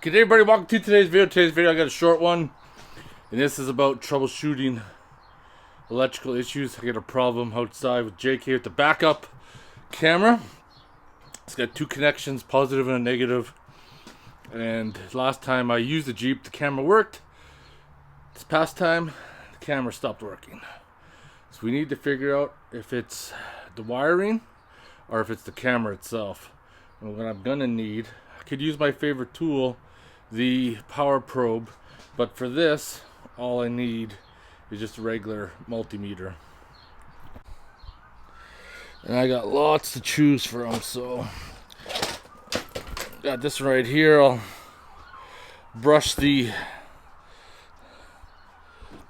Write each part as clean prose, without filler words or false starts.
Good day, everybody, welcome to today's video. I got a short one, and this is about troubleshooting electrical issues. I got a problem outside with JK with the backup camera. It's got two connections, positive and a negative. And last time I used the Jeep, the camera worked. This past time, the camera stopped working. So we need to figure out if it's the wiring or if it's the camera itself. And what I'm gonna need, I could use my favorite tool, the power probe, but for this all I need is just a regular multimeter, and I got lots to choose from. So got this right here. I'll brush the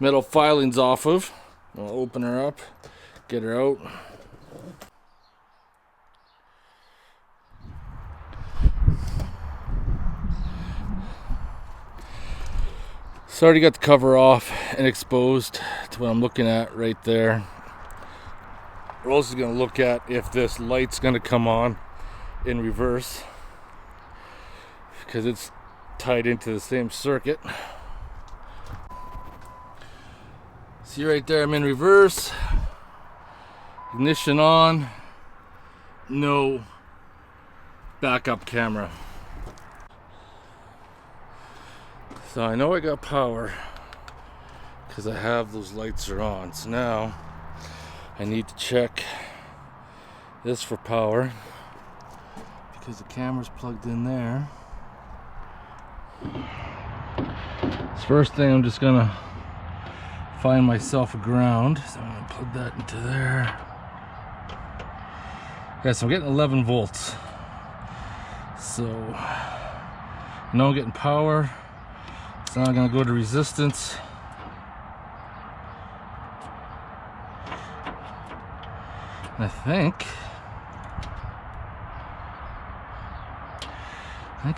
metal filings off of. I'll open her up, get her out. So I already got the cover off and exposed to what I'm looking at right there. We're also going to look at if this light's going to come on in reverse, because it's tied into the same circuit. See right there, I'm in reverse, ignition on, no backup camera. So I know I got power because I have those lights are on. So now I need to check this for power because the camera's plugged in there. So first thing, I'm just gonna find myself a ground. So I'm gonna plug that into there. Yeah, so I'm getting 11 volts. So now I'm getting power. So now I'm going to go to resistance. I think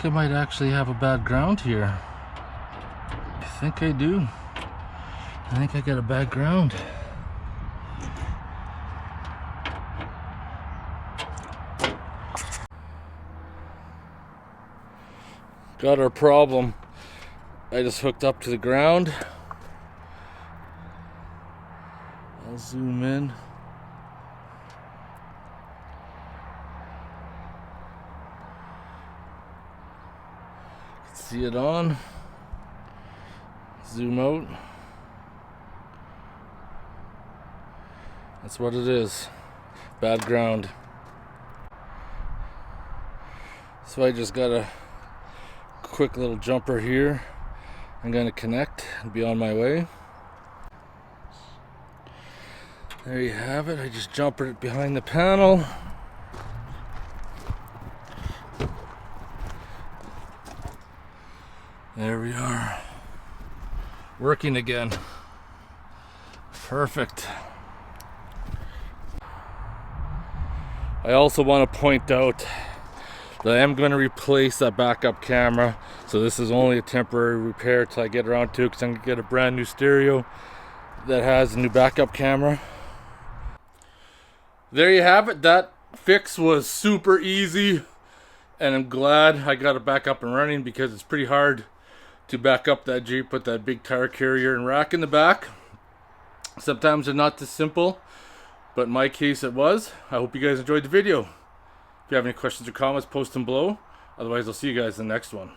I might actually have a bad ground here. I think I do. I think I got a bad ground. Got our problem. I just hooked up to the ground. I'll zoom in. See it on. Zoom out. That's what it is. Bad ground. So I just got a quick little jumper here. I'm going to connect and be on my way. There you have it. I just jumpered it behind the panel. There we are. Working again. Perfect. I also want to point out that I am going to replace that backup camera. So this is only a temporary repair till I get around to it, because I'm going to get a brand new stereo that has a new backup camera. There you have it. That fix was super easy, and I'm glad I got it back up and running, because it's pretty hard to back up that Jeep with that big tire carrier and rack in the back. Sometimes they're not this simple, but in my case it was. I hope you guys enjoyed the video. If you have any questions or comments, post them below. Otherwise, I'll see you guys in the next one.